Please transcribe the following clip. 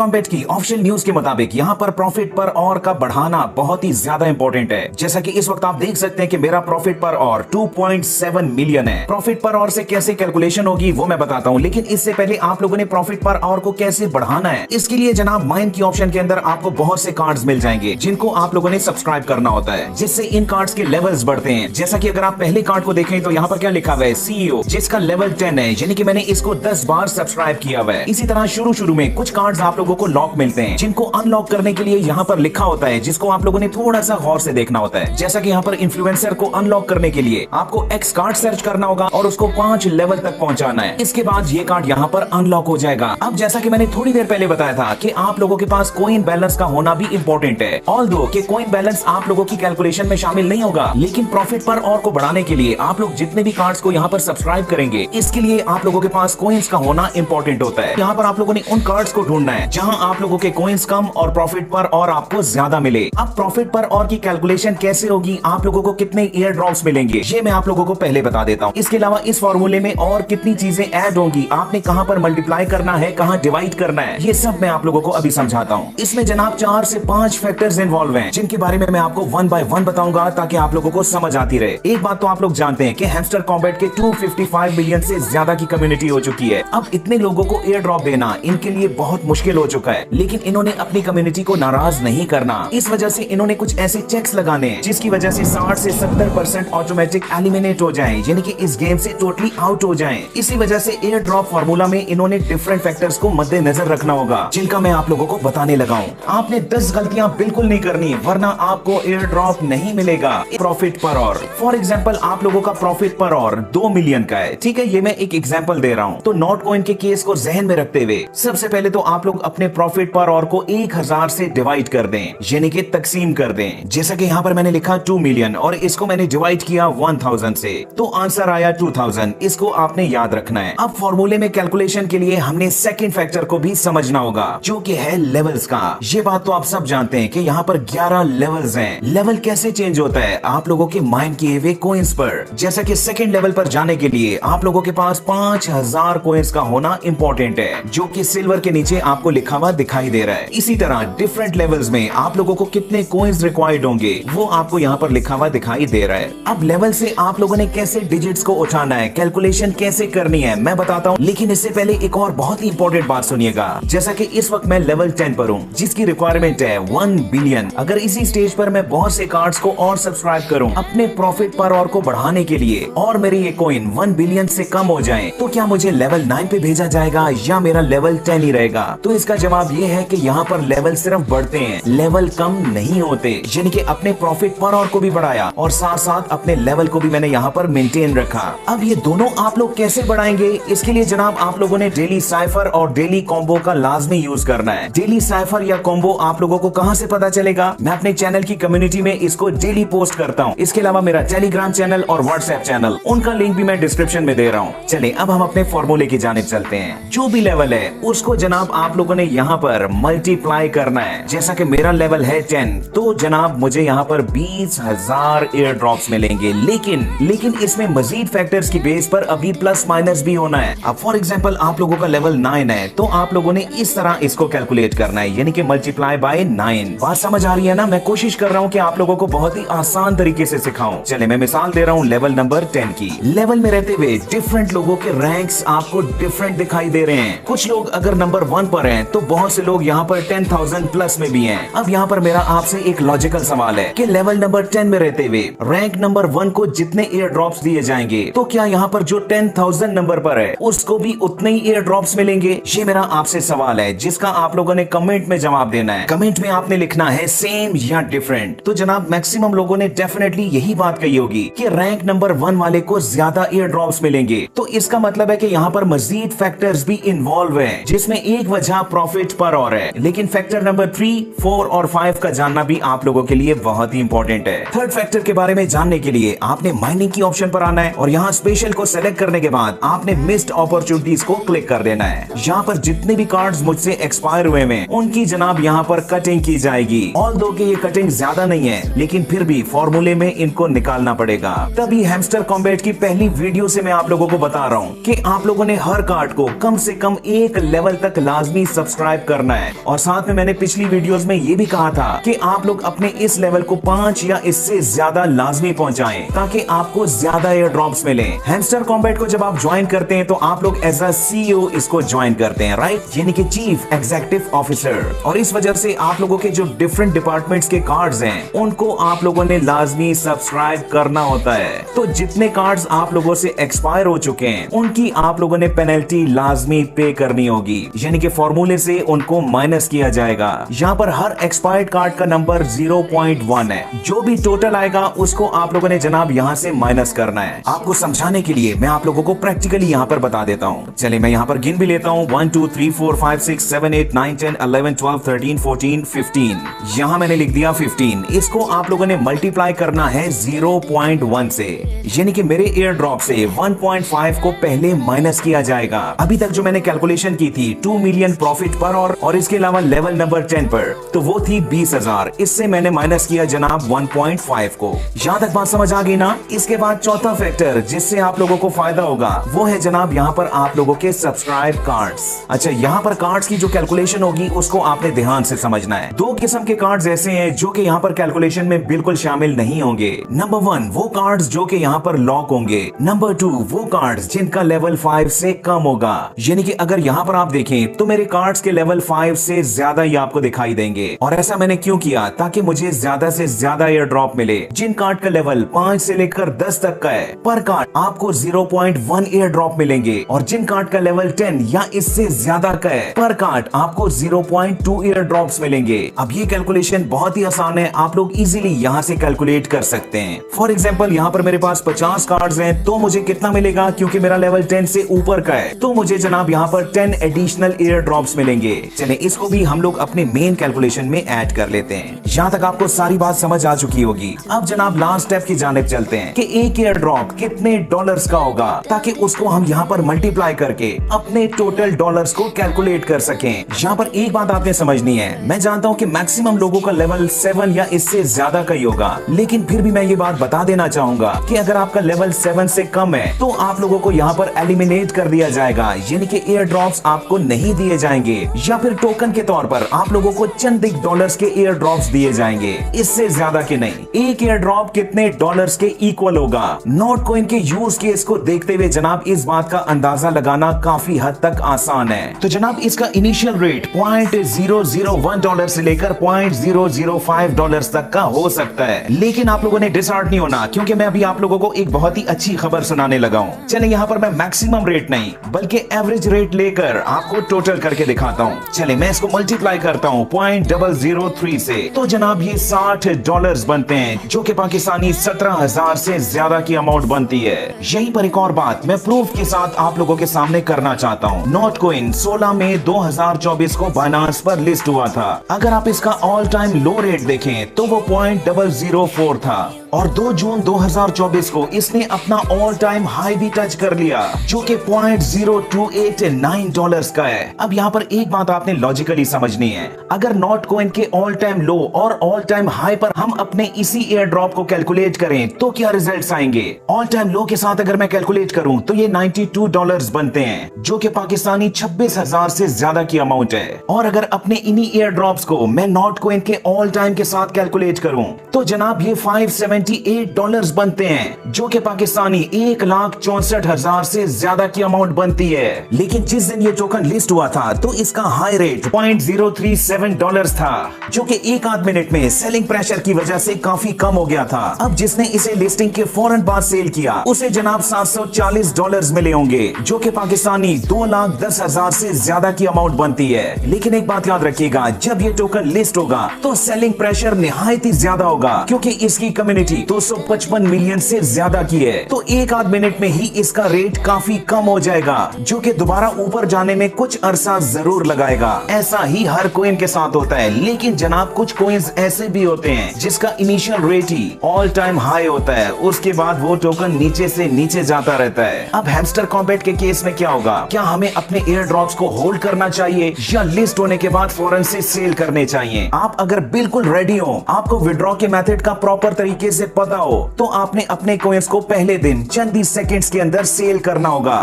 Combat की official news के मुताबिक यहाँ पर प्रॉफिट पर और का बढ़ाना बहुत ही ज्यादा इंपॉर्टेंट है। जैसा कि इस वक्त आप देख सकते हैं कि मेरा प्रॉफिट पर और 2.7 मिलियन है। प्रॉफिट पर और से कैसे कैलकुलेशन होगी वो मैं बताता हूँ, लेकिन इससे पहले आप लोगों ने प्रॉफिट पर और को कैसे बढ़ाना है, इसके लिए जनाब माइन की ऑप्शन के अंदर आपको बहुत से कार्ड्स मिल जाएंगे जिनको आप लोगों ने सब्सक्राइब करना होता है, जिससे इन कार्ड्स के लेवल्स बढ़ते हैं। जैसा कि अगर आप पहले कार्ड को देखें तो यहाँ पर क्या लिखा हुआ है, CEO, जिसका लेवल 10 है, यानी कि मैंने इसको 10 बार सब्सक्राइब किया हुआ है। इसी तरह शुरू में कुछ कार्ड्स आप लोगों को लॉक मिलते हैं जिनको अनलॉक करने के लिए यहाँ पर लिखा होता है, जिसको आप लोगों ने थोड़ा सा गौर से देखना होता है। जैसा कि यहाँ पर इन्फ्लुएंसर को अनलॉक करने के लिए आपको X कार्ड सर्च करना होगा और उसको 5 लेवल तक पहुंचाना है। इसके बाद ये कार्ड यहाँ पर अनलॉक हो जाएगा। अब जैसा कि मैंने थोड़ी देर पहले बताया था कि आप लोगों के पास कॉइन बैलेंस का होना भी इम्पोर्टेंट है। ऑल्दो कि कॉइन बैलेंस आप लोगों की कैलकुलेशन में शामिल नहीं होगा, लेकिन प्रॉफिट पर और को बढ़ाने के लिए आप लोग जितने भी कार्ड्स को यहाँ पर सब्सक्राइब करेंगे, इसके लिए आप लोगों के पास कॉइन्स का होना इम्पोर्टेंट होता है। यहाँ पर आप लोगों ने उन कार्ड्स को ढूंढना है जहाँ आप लोगों के कॉइन्स कम और प्रॉफिट पर और आपको ज्यादा मिले। अब प्रॉफिट पर और की कैलकुलेशन कैसे होगी, आप लोगों को कितने एयर ड्रॉप्स मिलेंगे, ये मैं आप लोगों को पहले बता देता हूँ। इसके अलावा इस फॉर्मूले में और कितनी चीजें ऐड होंगी, आपने कहां पर मल्टीप्लाई करना है, कहां डिवाइड करना है, ये सब मैं आप लोगों को अभी समझाता हूँ। इसमें जनाब 4 से 5 फैक्टर्स इन्वॉल्व हैं, जिनके बारे में मैं आपको 1 बाय 1 बताऊंगा ताकि आप लोगों को समझ आती रहे। एक बात तो आप लोग जानते हैं कि हैमस्टर कॉम्बैट के 255 मिलियन से ज्यादा की कम्युनिटी हो चुकी है। अब इतने लोगों को एयर ड्रॉप देना इनके लिए बहुत मुश्किल हो चुका है, लेकिन इन्होंने अपनी कम्युनिटी को नाराज नहीं करना। इस वजह से इन्होंने कुछ ऐसे चेक्स लगाने हैं जिसकी वजह से 60 से 70% ऑटोमेटिक एलिमिनेट हो जाएं, यानी कि इस गेम से टोटली आउट हो जाएं। इसी वजह से एयर ड्रॉप फार्मूला में इन्होंने डिफरेंट फैक्टर्स को मद्देनजर रखना होगा, जिनका मैं आप लोगों को बताने लगा हूँ। आपने 10 गलतियां बिल्कुल नहीं करनी, वरना आपको एयर ड्रॉप नहीं मिलेगा। प्रॉफिट पर और फॉर एग्जाम्पल आप लोगों का प्रॉफिट पर और 2 मिलियन का है, ठीक है, ये मैं एक एग्जाम्पल दे रहा हूँ। तो नॉट कॉइन के केस को जहन में रखते हुए सबसे पहले तो आप लोग अपने प्रॉफिट पर और को 1000 से डिवाइड कर दें, यानी कि तकसीम कर दें। जैसा कि यहाँ पर मैंने लिखा 2 मिलियन और इसको मैंने डिवाइड किया 1000 से, तो आंसर आया 2000। इसको आपने याद रखना है। अब फॉर्मूले में कैलकुलेशन के लिए हमने सेकंड फैक्टर को भी समझना होगा, जो कि है लेवल्स का। ये बात तो आप सब जानते हैं कि यहाँ पर 11 लेवल्स हैं। लेवल कैसे चेंज होता है, आप लोगों के माइन किए हुए कोइंस पर। जैसा कि सेकंड लेवल पर जाने के लिए आप लोगों के पास 5000 कोइंस का होना इंपॉर्टेंट है, जो कि सिल्वर के नीचे आपको लिखा हुआ दिखाई दे रहा है। इसी तरह डिफरेंट लेवल्स में आप लोगों को कितने कोइंस रिक्वायर्ड होंगे वो आपको यहाँ पर लिखा हुआ दिखाई दे रहा है। अब लेवल से आप लोगों ने कैसे डिजिट्स को उठाना है, कैलकुलेशन कैसे करनी है, मैं बताता हूँ, लेकिन इससे पहले एक और बहुत ही इंपॉर्टेंट बात सुनिएगा। जैसा कि इस वक्त मैं लेवल 10 पर हूँ, जिसकी रिक्वायरमेंट है 1 बिलियन। अगर इसी स्टेज पर मैं बहुत से कार्ड्स को और सब्सक्राइब करूँ अपने प्रॉफिट पर और को बढ़ाने के लिए, और मेरे ये कॉइन 1 बिलियन से कम हो जाए, तो क्या मुझे लेवल 9 पे भेजा जाएगा या मेरा लेवल 10 ही रहेगा? तो इसका जवाब ये है कि यहाँ पर लेवल सिर्फ बढ़ते हैं, लेवल कम नहीं होते। यानी कि अपने प्रॉफिट पर और को भी बढ़ाया और साथ साथ अपने लेवल को भी मैंने यहाँ पर मेंटेन रखा। अब ये दोनों आप लोग कैसे बढ़ाएंगे, इसके लिए जनाब आप लोगों ने डेली साइफर और डेली कॉम्बो का लाजमी यूज करना है। डेली साइफर या कॉम्बो आप लोगों को कहाँ से पता चलेगा? मैं अपने चैनल की कम्युनिटी में इसको डेली पोस्ट करता हूँ। इसके अलावा मेरा टेलीग्राम चैनल और व्हाट्सएप चैनल, उनका लिंक भी मैं डिस्क्रिप्शन में दे रहा हूँ। चले अब हम अपने फॉर्मूले की जानिब चलते हैं। जो भी लेवल है उसको जनाब आप लोगों ने यहाँ पर मल्टीप्लाई करना है। जैसा कि मेरा लेवल है 10, तो जनाब मुझे यहाँ पर 20,000 एयर ड्रॉप्स मिलेंगे, लेकिन इसमें मजीद फैक्टर्स की बेस पर अभी प्लस माइनस भी होना है। अब फॉर एग्जांपल आप लोगों का लेवल 9 है, तो आप लोगों ने इस तरह इसको कैलकुलेट करना है, यानी कि मल्टीप्लाई बाय 9। बात समझ आ रही है ना? मैं कोशिश कर रहा हूँ कि आप लोगों को बहुत ही आसान तरीके से सिखाऊं। चले मैं मिसाल दे रहा हूँ लेवल नंबर 10 की। लेवल में रहते हुए डिफरेंट लोगों के रैंक्स आपको डिफरेंट दिखाई दे रहे हैं। कुछ लोग अगर नंबर 1 पर हैं, तो बहुत से लोग यहाँ पर 10,000 प्लस में भी हैं। अब यहाँ पर मेरा आपसे एक लॉजिकल सवाल है कि लेवल नंबर 10 में रहते हुए रैंक नंबर 1 को जितने एयर ड्रॉप्स दिए जाएंगे, तो क्या यहाँ पर जो 10,000 नंबर पर है उसको भी उतने ही एयर ड्रॉप्स मिलेंगे? ये मेरा आपसे सवाल है, जिसका आप लोगों ने कमेंट में जवाब देना है। कमेंट में आपने लिखना है सेम या डिफरेंट। तो जनाब मैक्सिमम लोगों ने डेफिनेटली यही बात कही होगी कि रैंक नंबर 1 वाले को ज्यादा एयर ड्रॉप्स मिलेंगे। तो इसका मतलब है कि यहाँ पर मजीद फैक्टर्स भी इन्वॉल्व है, जिसमें एक वजह प्रॉफिट पर और है, लेकिन फैक्टर नंबर 3, 4 और 5 का जानना भी आप लोगों के लिए बहुत ही इंपॉर्टेंट है। थर्ड फैक्टर के बारे में जानने के लिए आपने माइनिंग की ऑप्शन पर आना है और यहाँ स्पेशल को सेलेक्ट करने के बाद आपने मिस्ड अपॉर्चुनिटीज को क्लिक कर देना है। यहाँ पर जितने भी कार्ड्स मुझसे एक्सपायर हुए हैं उनकी जनाब यहाँ पर कटिंग की जाएगी। ऑल्दो कि ये कटिंग ज्यादा नहीं है, लेकिन फिर भी फॉर्मूले में इनको निकालना पड़ेगा। तभी हैमस्टर कॉम्बैट की पहली वीडियो से मैं आप लोगों को बता रहा हूँ कि आप लोगों ने हर कार्ड को कम से कम एक लेवल तक लाजमी सब्सक्राइब सब्सक्राइब करना है। और साथ में मैंने पिछली वीडियोस में ये भी कहा था कि आप लोग अपने इस लेवल को 5 या इससे ज्यादा लाजमी पहुंचाएं ताकि आपको ज्यादा एयर ड्रॉप्स मिले। हैमस्टर कॉम्बैट को जब आप ज्वाइन करते हैं तो आप लोग एज अ CEO इसको ज्वाइन करते हैं, राइट, यानी कि चीफ एग्जीक्यूटिव ऑफिसर। और इस वजह से आप लोगों के जो डिफरेंट डिपार्टमेंट्स के कार्ड्स हैं उनको आप लोगों ने लाजमी सब्सक्राइब करना होता है। तो जितने कार्ड्स आप लोगों से एक्सपायर हो चुके हैं उनकी आप लोगों ने पेनल्टी लाजमी पे करनी होगी, यानी कि फॉर्मूले से उनको माइनस किया जाएगा। यहाँ पर हर एक्सपायर्ड कार्ड का नंबर 0.1 है। जो भी टोटल आएगा उसको आप लोगों ने जनाब यहाँ से माइनस करना है। आपको समझाने के लिए मैं आप लोगों को प्रैक्टिकली यहाँ पर बता देता हूँ। चलिए मैं यहाँ पर गिन भी लेता हूँ 1 2 3 4 5 6 7 8 9 10 11 12 13 14 15। यहाँ मैंने लिख दिया 15। इसको आप लोगों ने मल्टीप्लाई करना है 0.1 से, यानी कि मेरे एयर ड्रॉप से 1.5 को पहले माइनस किया जाएगा। अभी तक जो मैंने कैलकुलेशन की थी 2 मिलियन प्रॉफिट पर और इसके अलावा लेवल नंबर 10 पर, तो वो थी 20,000। इससे मैंने माइनस किया जनाब 1.5 को। यहाँ तक बात समझ आ गई ना। इसके बाद चौथा फैक्टर जिससे आप लोगों को फायदा होगा वो है जनाब यहाँ पर आप लोगों के सब्सक्राइब कार्ड्स। अच्छा, यहाँ पर कार्ड्स की जो कैलकुलेशन होगी उसको आपने ध्यान से समझना है। दो किस्म के कार्ड्स ऐसे हैं जो कि यहाँ पर कैलकुलेशन में बिल्कुल शामिल नहीं होंगे। नंबर 1 वो कार्ड्स जो कि यहाँ पर लॉक होंगे। नंबर 2 वो कार्ड्स जिनका लेवल 5 से कम होगा। यानी कि अगर यहाँ पर आप देखें तो मेरे कार्ड्स के लेवल 5 से ज्यादा ही आपको दिखाई देंगे। और ऐसा मैंने क्यों किया? ताकि मुझे ज्यादा से ज्यादा एयर ड्रॉप मिले। जिन कार्ड का लेवल 5 से लेकर 10 तक का है पर कार्ड आपको 0.1 एयर ड्रॉप मिलेंगे, और जिन कार्ड का लेवल 10 या इससे ज्यादा का है पर कार्ड आपको 0.2 एयर ड्रॉप्स मिलेंगे। अब ये कैलकुलेशन बहुत ही आसान है, आप लोग इजीली यहाँ से कैलकुलेट कर सकते हैं। फॉर एग्जांपल यहाँ पर मेरे पास 50 कार्ड्स हैं तो मुझे कितना मिलेगा? क्योंकि मेरा लेवल 10 से ऊपर का है तो मुझे जनाब यहाँ पर 10 एडिशनल एयर ड्रॉप्स मिलेंगे। चले इसको भी हम लोग अपने मेन कैलकुलेशन में ऐड कर लेते हैं। यहाँ तक आपको सारी बात समझ आ चुकी होगी। अब जनाब लास्ट स्टेप की जानिब चलते हैं कि एक एयर ड्रॉप कितने डॉलर्स का होगा, ताकि उसको हम यहाँ पर मल्टीप्लाई करके अपने टोटल डॉलर्स को कैलकुलेट कर सकें। यहाँ पर एक बात आपने समझनी है, मैं जानता हूँ कि मैक्सिमम लोगों का लेवल 7 या इससे ज्यादा का ही होगा, लेकिन फिर भी मैं ये बात बता देना चाहूंगा कि अगर आपका लेवल 7 से कम है तो आप लोगों को यहाँ पर एलिमिनेट कर दिया जाएगा, यानी कि एयर ड्रॉप्स आपको नहीं दिए जाएंगे, या फिर टोकन के तौर पर आप लोगों को चंद डॉलर्स के एयर ड्रॉप्स दिए जाएंगे, इससे ज्यादा के नहीं। एक एयर ड्रॉप कितने डॉलर्स के इक्वल होगा? नोट कॉइन के यूज केस को देखते हुए जनाब इस बात का अंदाजा लगाना काफी हद तक आसान है। तो जनाब इसका इनिशियल रेट $0.001 से लेकर $0.005 तक का हो सकता है, लेकिन आप लोगों ने डिसहार्ट नहीं होना, क्योंकि मैं अभी आप लोगों को एक बहुत ही अच्छी खबर सुनाने लगा हूँ। चले यहाँ पर मैं मैक्सिमम रेट नहीं बल्कि एवरेज रेट लेकर आपको टोटल करके दिखाता हूँ। चले मैं इसको मल्टीप्लाई करता हूँ 0.003 से, तो जनाब ये $60 बनते हैं, जो कि पाकिस्तानी 17,000 से ज्यादा की अमाउंट बनती है। यहीं पर एक और बात मैं प्रूफ के साथ आप लोगों के सामने करना चाहता हूँ। नोट कॉइन 16 मई 2024 को बाइनेंस पर लिस्ट हुआ था। अगर आप इसका ऑल टाइम लो रेट देखें तो वो 0.004 था, और 2 जून 2024 को इसने अपना ऑल टाइम हाई भी टच कर लिया, जो कि $0.0289 का है। अब यहाँ पर एक बात आपने लॉजिकली समझनी है, अगर नोट कॉइन के ऑल टाइम लो और ऑल टाइम हाई पर हम अपने इसी एयर ड्रॉप को कैलकुलेट करें तो क्या रिजल्ट्स आएंगे? ऑल टाइम लो के साथ अगर मैं कैलकुलेट करूं तो ये $92 बनते हैं, जो कि पाकिस्तानी 26,000 से ज्यादा की अमाउंट है। और अगर अपने इन्हीं एयर ड्रॉप्स को मैं नोट कॉइन के ऑल टाइम के साथ कैलकुलेट करूं तो जनाब ये $578 बनते हैं, जो कि पाकिस्तानी 1,64,000 से ज्यादा की अमाउंट बनती है। लेकिन जिस दिन ये टोकन लिस्ट हुआ था तो इसका हाई रेट $0.037 था, जो कि एक आध मिनट में सेलिंग प्रेशर की वजह से काफी कम हो गया था। अब जिसने इसे लिस्टिंग के फौरन बाद सेल किया उसे जनाब $740 मिले होंगे, जो कि पाकिस्तानी 2,10,000 से ज्यादा की अमाउंट बनती है। लेकिन एक बात याद रखिएगा, जब ये टोकन लिस्ट होगा तो सेलिंग प्रेशर निहायत ही ज्यादा होगा, क्योंकि इसकी कम्युनिटी 255 मिलियन से ज्यादा की है। तो एक आध मिनट में ही इसका रेट काफी कम हो जाएगा, जो कि दोबारा ऊपर जाने में कुछ अरसा जरूर लगाएगा। ऐसा ही हर कोइन के साथ होता है, लेकिन जनाब कुछ कोइंस ऐसे भी होते हैं जिसका इनिशियल रेट ही ऑल टाइम हाई होता है, उसके बाद वो टोकन नीचे से नीचे जाता रहता है। अब हैमस्टर कॉम्बैट के केस में क्या होगा? क्या हमें अपने एयर ड्रॉप्स को होल्ड करना चाहिए या लिस्ट होने के बाद फौरन से सेल करने चाहिए? आप अगर बिल्कुल रेडी हो, आपको विड्रॉ के मेथड का प्रॉपर तरीके से पता हो, तो आपने अपने कोइंस को पहले दिन चंद ही सेकंड्स के अंदर सेल करना होगा।